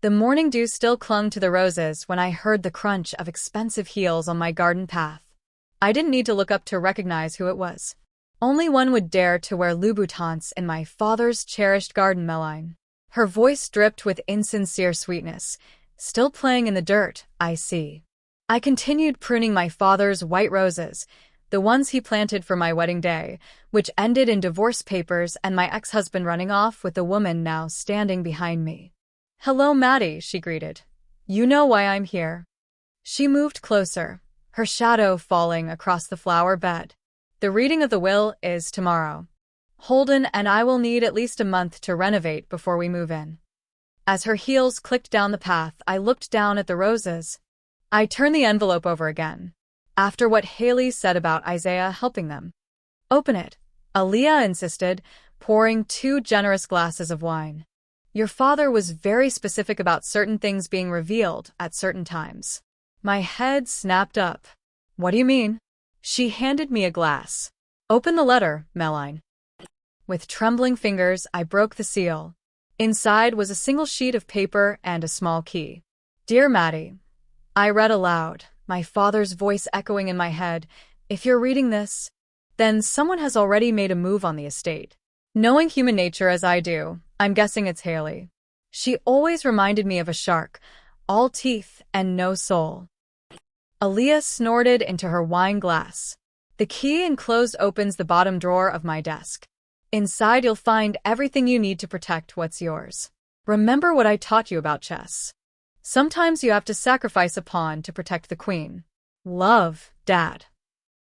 The morning dew still clung to the roses when I heard the crunch of expensive heels on my garden path. I didn't need to look up to recognize who it was. Only one would dare to wear Louboutins in my father's cherished garden, Meline. Her voice dripped with insincere sweetness. Still playing in the dirt, I see. I continued pruning my father's white roses, the ones he planted for my wedding day, which ended in divorce papers and my ex-husband running off with the woman now standing behind me. "Hello, Maddy," she greeted. "You know why I'm here." She moved closer, her shadow falling across the flower bed. "The reading of the will is tomorrow. Holden and I will need at least a month to renovate before we move in." As her heels clicked down the path, I looked down at the roses. I turned the envelope over again. After what Haley said about Isaiah helping them. "Open it," Aaliyah insisted, pouring 2 generous glasses of wine. "Your father was very specific about certain things being revealed at certain times." My head snapped up. "What do you mean?" She handed me a glass. "Open the letter, Meline." With trembling fingers, I broke the seal. Inside was a single sheet of paper and a small key. "Dear Maddy," I read aloud, my father's voice echoing in my head, "if you're reading this, then someone has already made a move on the estate. Knowing human nature as I do, I'm guessing it's Haley. She always reminded me of a shark, all teeth and no soul." Aaliyah snorted into her wine glass. "The key enclosed opens the bottom drawer of my desk. Inside you'll find everything you need to protect what's yours. Remember what I taught you about chess. Sometimes you have to sacrifice a pawn to protect the queen. Love, Dad."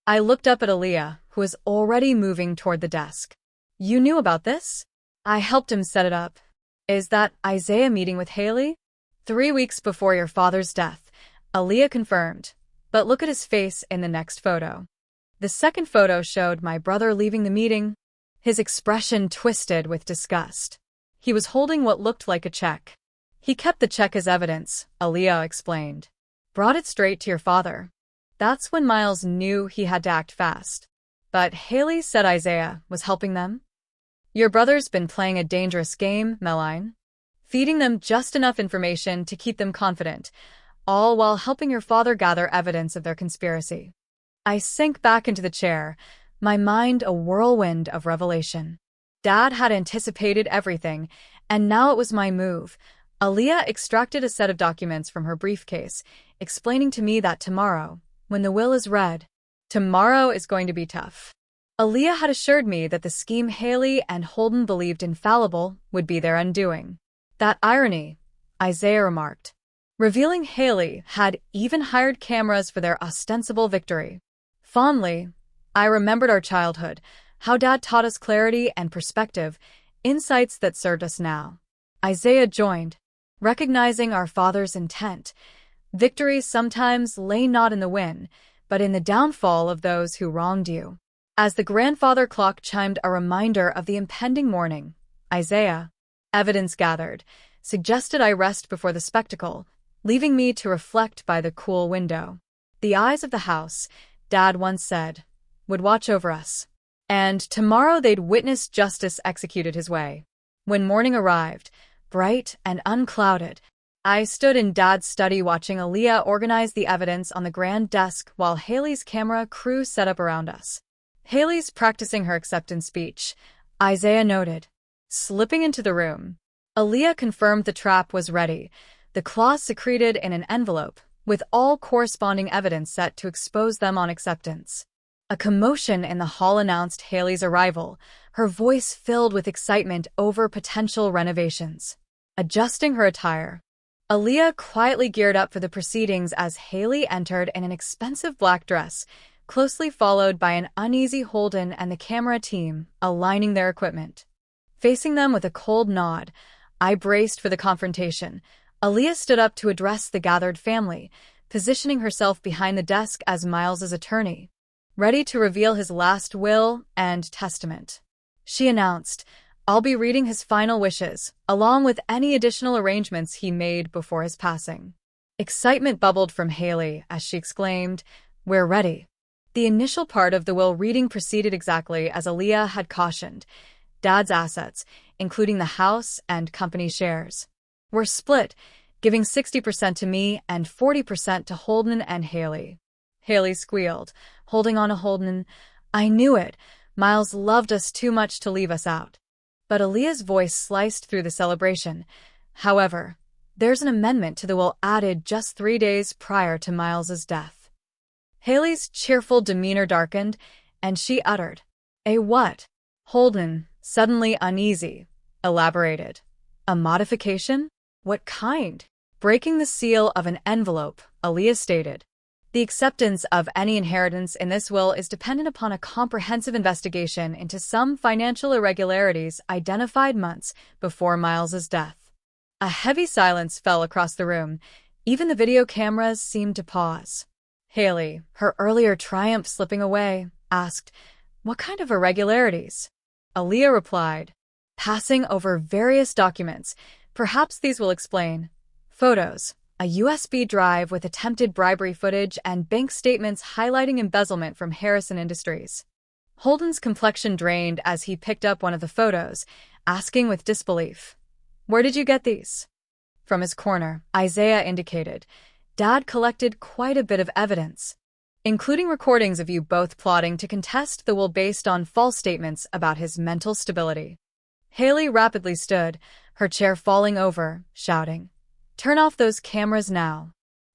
I looked up at Aaliyah, who was already moving toward the desk. "You knew about this?" I helped him set it up. "Is that Isaiah meeting with Haley?" 3 weeks before your father's death," Aaliyah confirmed. "But look at his face in the next photo." The second photo showed my brother leaving the meeting, his expression twisted with disgust. He was holding what looked like a check. "He kept the check as evidence," Aaliyah explained. "Brought it straight to your father." That's when Miles knew he had to act fast. "But Haley said Isaiah was helping them?" "Your brother's been playing a dangerous game, Meline. Feeding them just enough information to keep them confident, all while helping your father gather evidence of their conspiracy." I sank back into the chair, my mind a whirlwind of revelation. Dad had anticipated everything, and now it was my move. Aaliyah extracted a set of documents from her briefcase, explaining to me that tomorrow, when the will is read, tomorrow is going to be tough. Aaliyah had assured me that the scheme Haley and Holden believed infallible would be their undoing. "That irony," Isaiah remarked. Revealing Haley had even hired cameras for their ostensible victory. Fondly, I remembered our childhood, how Dad taught us clarity and perspective, insights that served us now. Isaiah joined, recognizing our father's intent. Victory sometimes lay not in the win, but in the downfall of those who wronged you. As the grandfather clock chimed a reminder of the impending morning, Isaiah, evidence gathered, suggested I rest before the spectacle, leaving me to reflect by the cool window. The eyes of the house, Dad once said, would watch over us. And tomorrow they'd witness justice executed his way. When morning arrived, bright and unclouded, I stood in Dad's study watching Aaliyah organize the evidence on the grand desk while Haley's camera crew set up around us. "Haley's practicing her acceptance speech," Isaiah noted. Slipping into the room, Aaliyah confirmed the trap was ready, the clause secreted in an envelope, with all corresponding evidence set to expose them on acceptance. A commotion in the hall announced Haley's arrival, her voice filled with excitement over potential renovations. Adjusting her attire, Aaliyah quietly geared up for the proceedings as Haley entered in an expensive black dress, closely followed by an uneasy Holden and the camera team, aligning their equipment. Facing them with a cold nod, I braced for the confrontation. Aaliyah stood up to address the gathered family, positioning herself behind the desk as Miles's attorney, ready to reveal his last will and testament. She announced, "I'll be reading his final wishes, along with any additional arrangements he made before his passing." Excitement bubbled from Haley as she exclaimed, "We're ready." The initial part of the will reading proceeded exactly as Aaliyah had cautioned. Dad's assets, including the house and company shares, were split, giving 60% to me and 40% to Holden and Haley. Haley squealed, holding on to Holden. I knew it. Miles loved us too much to leave us out. But Aaliyah's voice sliced through the celebration. However, there's an amendment to the will added just 3 days prior to Miles's death. Haley's cheerful demeanor darkened, and she uttered, "A what?" Holden, suddenly uneasy, elaborated. "A modification? What kind?" Breaking the seal of an envelope, Aaliyah stated, "The acceptance of any inheritance in this will is dependent upon a comprehensive investigation into some financial irregularities identified months before Miles's death." A heavy silence fell across the room. Even the video cameras seemed to pause. Haley, her earlier triumph slipping away, asked, "What kind of irregularities?" Aaliyah replied, "Passing over various documents. Perhaps these will explain. Photos, a USB drive with attempted bribery footage, and bank statements highlighting embezzlement from Harrison Industries." Holden's complexion drained as he picked up one of the photos, asking with disbelief, "Where did you get these?" From his corner, Isaiah indicated, "Dad collected quite a bit of evidence, including recordings of you both plotting to contest the will based on false statements about his mental stability." Haley rapidly stood, her chair falling over, shouting, "Turn off those cameras now."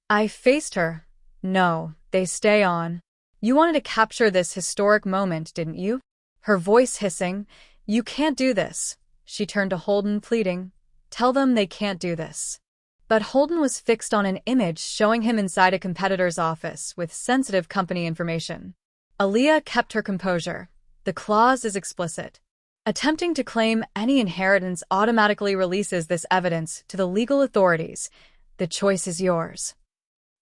I faced her. "No, they stay on. You wanted to capture this historic moment, didn't you?" Her voice hissing, "You can't do this." She turned to Holden, pleading, "Tell them they can't do this." But Holden was fixed on an image showing him inside a competitor's office with sensitive company information. Aaliyah kept her composure. "The clause is explicit. Attempting to claim any inheritance automatically releases this evidence to the legal authorities. The choice is yours."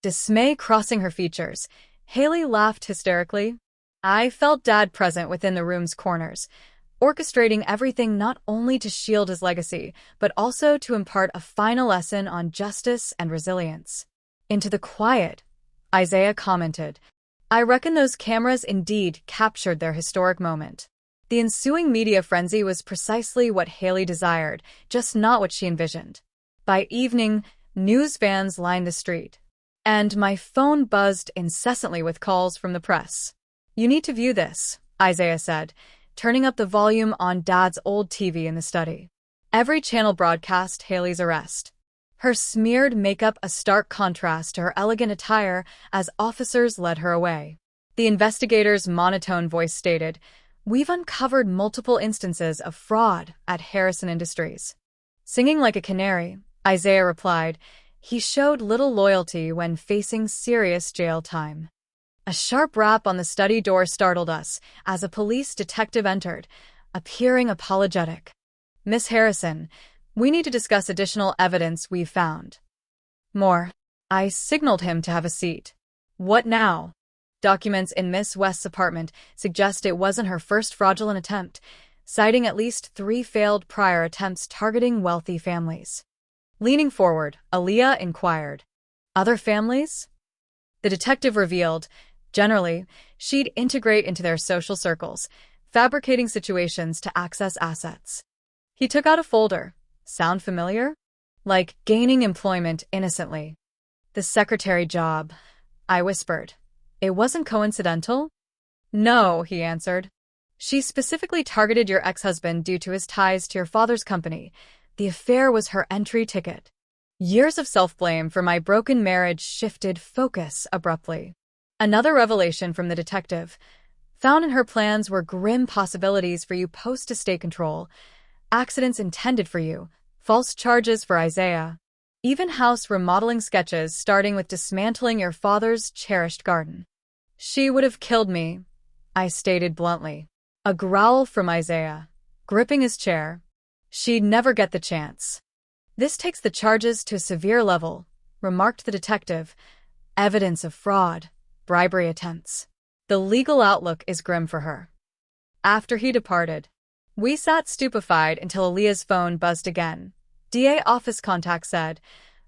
Dismay crossing her features, Haley laughed hysterically. I felt Dad present within the room's corners, orchestrating everything not only to shield his legacy, but also to impart a final lesson on justice and resilience. Into the quiet, Isaiah commented, "I reckon those cameras indeed captured their historic moment." The ensuing media frenzy was precisely what Haley desired, just not what she envisioned. By evening, news vans lined the street, and my phone buzzed incessantly with calls from the press. "You need to view this," Isaiah said, turning up the volume on Dad's old TV in the study. Every channel broadcast Haley's arrest, her smeared makeup a stark contrast to her elegant attire as officers led her away. The investigator's monotone voice stated, "We've uncovered multiple instances of fraud at Harrison Industries." Singing like a canary, Isaiah replied, "He showed little loyalty when facing serious jail time." A sharp rap on the study door startled us as a police detective entered, appearing apologetic. "Miss Harrison, we need to discuss additional evidence we've found." "More." I signaled him to have a seat. "What now?" Documents in Miss West's apartment suggest it wasn't her first fraudulent attempt, citing at least 3 failed prior attempts targeting wealthy families. Leaning forward, Aaliyah inquired, "Other families?" The detective revealed, generally, she'd integrate into their social circles, fabricating situations to access assets. He took out a folder. "Sound familiar?" "Like gaining employment innocently." "The secretary job," I whispered. "It wasn't coincidental?" "No," he answered. "She specifically targeted your ex-husband due to his ties to your father's company. The affair was her entry ticket." Years of self-blame for my broken marriage shifted focus abruptly. Another revelation from the detective. Found in her plans were grim possibilities for you post-estate control, accidents intended for you, false charges for Isaiah, even house remodeling sketches starting with dismantling your father's cherished garden. "She would have killed me," I stated bluntly. A growl from Isaiah, gripping his chair. "She'd never get the chance." "This takes the charges to a severe level," remarked the detective. "Evidence of fraud, bribery attempts. The legal outlook is grim for her." After he departed, we sat stupefied until Aaliyah's phone buzzed again. DA office contact said,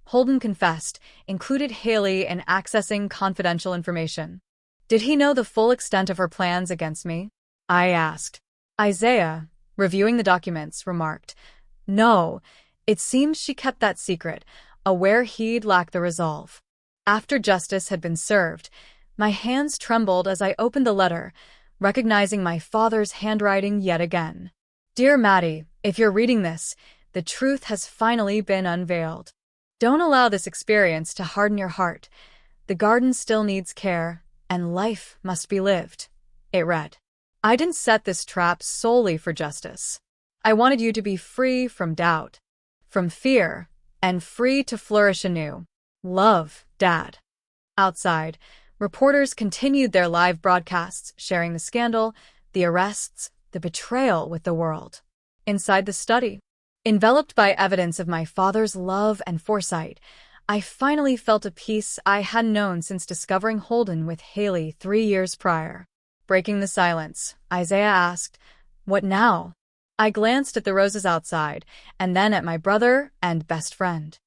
Holden confessed, included Haley in accessing confidential information. Did he know the full extent of her plans against me? I asked. Isaiah, reviewing the documents, remarked, "No, it seems she kept that secret, aware he'd lack the resolve. After justice had been served, my hands trembled as I opened the letter, recognizing my father's handwriting yet again. Dear Maddy, if you're reading this, the truth has finally been unveiled. Don't allow this experience to harden your heart. The garden still needs care, and life must be lived. It read. I didn't set this trap solely for justice. I wanted you to be free from doubt, from fear, and free to flourish anew. Love, Dad. Outside, reporters continued their live broadcasts, sharing the scandal, the arrests, the betrayal with the world. Inside the study, enveloped by evidence of my father's love and foresight, I finally felt a peace I hadn't known since discovering Holden with Haley 3 years prior. Breaking the silence, Isaiah asked, "What now?" I glanced at the roses outside, and then at my brother and best friend.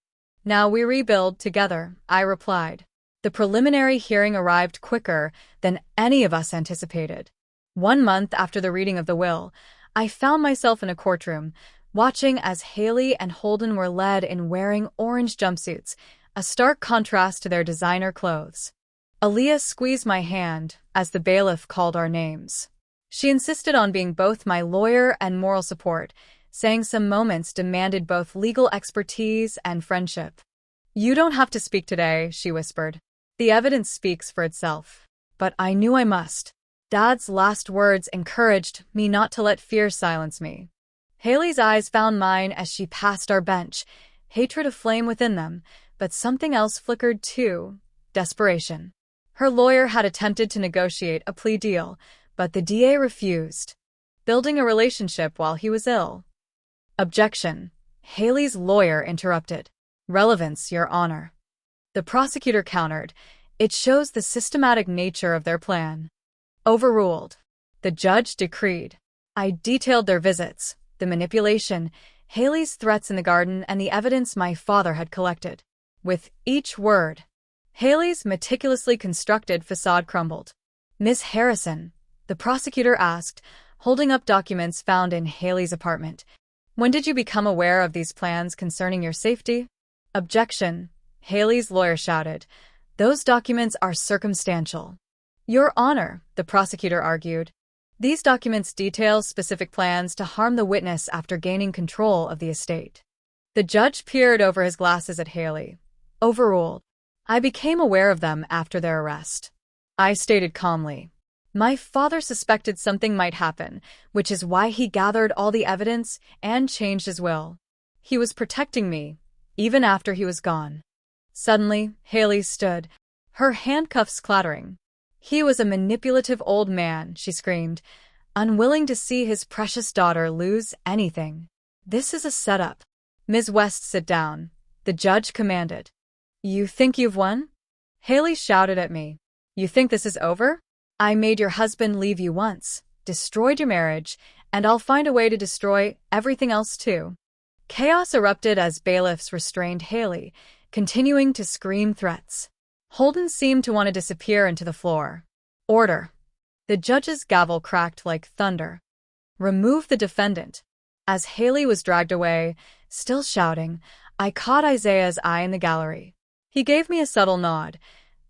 "Now we rebuild together," I replied. The preliminary hearing arrived quicker than any of us anticipated. 1 month after the reading of the will, I found myself in a courtroom, watching as Haley and Holden were led in wearing orange jumpsuits, a stark contrast to their designer clothes. Aaliyah squeezed my hand as the bailiff called our names. She insisted on being both my lawyer and moral support, saying some moments demanded both legal expertise and friendship. "You don't have to speak today," she whispered. "The evidence speaks for itself." But I knew I must. Dad's last words encouraged me not to let fear silence me. Haley's eyes found mine as she passed our bench, hatred aflame within them, but something else flickered too: desperation. Her lawyer had attempted to negotiate a plea deal, but the DA refused, building a relationship while he was ill. Objection. Haley's lawyer interrupted. Relevance, Your Honor. The prosecutor countered. It shows the systematic nature of their plan. Overruled. The judge decreed. I detailed their visits, the manipulation, Haley's threats in the garden, and the evidence my father had collected. With each word, Haley's meticulously constructed facade crumbled. "Miss Harrison," the prosecutor asked, holding up documents found in Haley's apartment, "when did you become aware of these plans concerning your safety?" Objection. Haley's lawyer shouted. "Those documents are circumstantial." "Your Honor," the prosecutor argued, "these documents detail specific plans to harm the witness after gaining control of the estate." The judge peered over his glasses at Haley. Overruled. "I became aware of them after their arrest," I stated calmly. "My father suspected something might happen, which is why he gathered all the evidence and changed his will. He was protecting me, even after he was gone." Suddenly, Haley stood, her handcuffs clattering. "He was a manipulative old man," she screamed, unwilling to see his precious daughter lose anything. "This is a setup." "Ms. West, sit down," the judge commanded. "You think you've won?" Haley shouted at me. "You think this is over? I made your husband leave you once, destroyed your marriage, and I'll find a way to destroy everything else too." Chaos erupted as bailiffs restrained Haley, continuing to scream threats. Holden seemed to want to disappear into the floor. "Order." The judge's gavel cracked like thunder. "Remove the defendant." As Haley was dragged away, still shouting, I caught Isaiah's eye in the gallery. He gave me a subtle nod.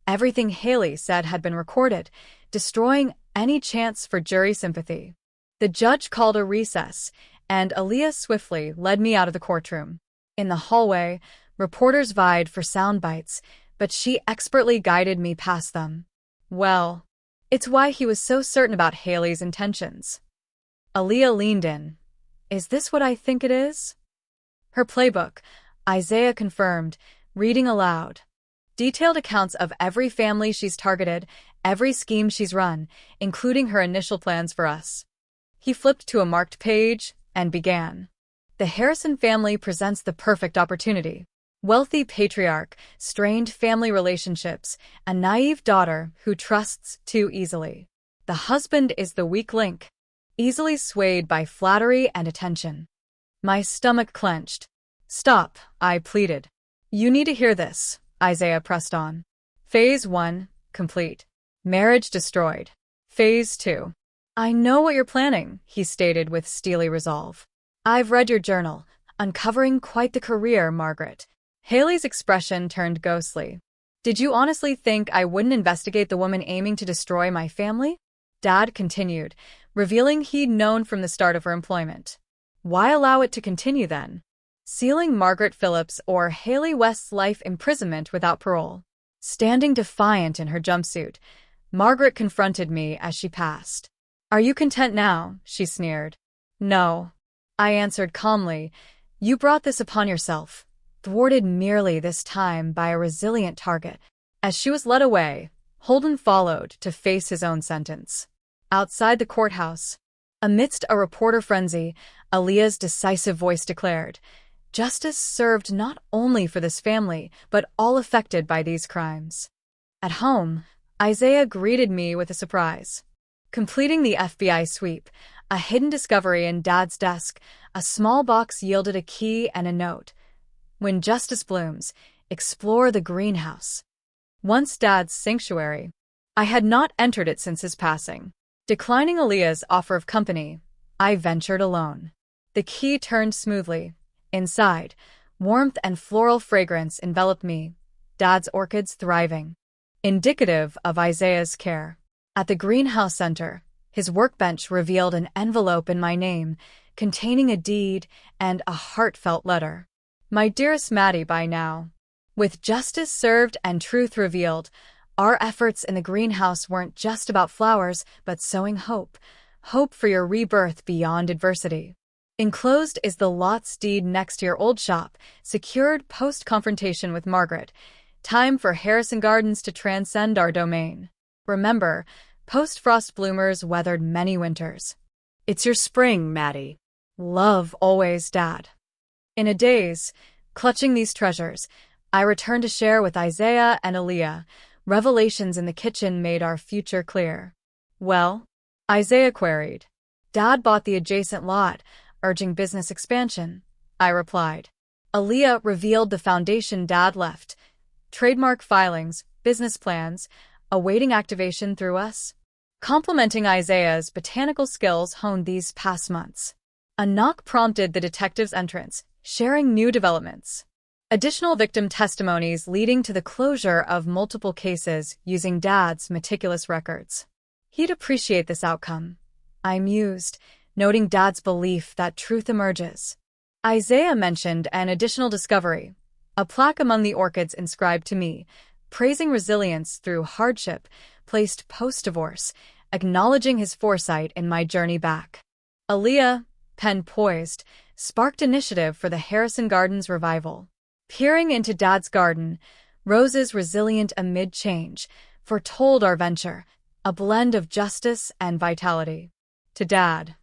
Everything Haley said had been recorded, destroying any chance for jury sympathy. The judge called a recess, and Aaliyah swiftly led me out of the courtroom. In the hallway, reporters vied for sound bites, but she expertly guided me past them. "Well, it's why he was so certain about Haley's intentions." Aaliyah leaned in. "Is this what I think it is?" Her playbook, Isaiah confirmed, reading aloud. "Detailed accounts of every family she's targeted, every scheme she's run, including her initial plans for us." He flipped to a marked page and began. "The Harrison family presents the perfect opportunity. Wealthy patriarch, strained family relationships, a naive daughter who trusts too easily. The husband is the weak link, easily swayed by flattery and attention." My stomach clenched. "Stop," I pleaded. "You need to hear this," Isaiah pressed on. "Phase 1, complete. Marriage destroyed. Phase 2. "I know what you're planning," he stated with steely resolve. "I've read your journal, uncovering quite the career, Margaret. Haley's expression turned ghostly. Did you honestly think I wouldn't investigate the woman aiming to destroy my family? Dad continued, revealing he'd known from the start of her employment. Why allow it to continue then? Sealing Margaret Phillips or Haley West's life imprisonment without parole. Standing defiant in her jumpsuit, Margaret confronted me as she passed. Are you content now? She sneered. No, I answered calmly. You brought this upon yourself, thwarted merely this time by a resilient target. As she was led away, Holden followed to face his own sentence. Outside the courthouse, amidst a reporter frenzy, Aaliyah's decisive voice declared, justice served not only for this family, but all affected by these crimes. At home, Isaiah greeted me with a surprise. Completing the FBI sweep, a hidden discovery in Dad's desk, a small box yielded a key and a note. When justice blooms, explore the greenhouse. Once Dad's sanctuary, I had not entered it since his passing. Declining Aaliyah's offer of company, I ventured alone. The key turned smoothly. Inside, warmth and floral fragrance enveloped me, Dad's orchids thriving, indicative of Isaiah's care. At the greenhouse center, his workbench revealed an envelope in my name, containing a deed and a heartfelt letter. My dearest Maddy, by now. With justice served and truth revealed, our efforts in the greenhouse weren't just about flowers, but sowing hope. Hope for your rebirth beyond adversity. Enclosed is the lot's deed next to your old shop, secured post-confrontation with Margaret. Time for Harrison Gardens to transcend our domain. Remember, post-frost bloomers weathered many winters. It's your spring, Maddy. Love always, Dad. In a daze, clutching these treasures, I returned to share with Isaiah and Aaliyah. Revelations in the kitchen made our future clear. Well? Isaiah queried. Dad bought the adjacent lot, urging business expansion, I replied. Aaliyah revealed the foundation Dad left. Trademark filings, business plans, awaiting activation through us. Complementing Isaiah's botanical skills honed these past months. A knock prompted the detective's entrance, sharing new developments. Additional victim testimonies leading to the closure of multiple cases using Dad's meticulous records. He'd appreciate this outcome, I mused, noting Dad's belief that truth emerges. Isaiah mentioned an additional discovery, a plaque among the orchids inscribed to me, praising resilience through hardship, placed post-divorce, acknowledging his foresight in my journey back. Aaliyah, pen poised, sparked initiative for the Harrison Gardens revival. Peering into Dad's garden, roses resilient amid change, foretold our venture, a blend of justice and vitality. To Dad,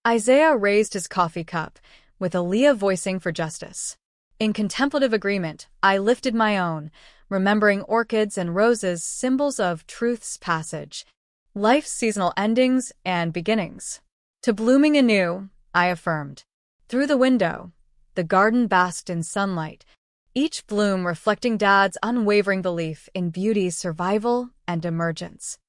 Isaiah raised his coffee cup, with Aaliyah voicing for justice. In contemplative agreement, I lifted my own, remembering orchids and roses, symbols of truth's passage, life's seasonal endings and beginnings. To blooming anew, I affirmed. Through the window, the garden basked in sunlight, each bloom reflecting Dad's unwavering belief in beauty's survival and emergence.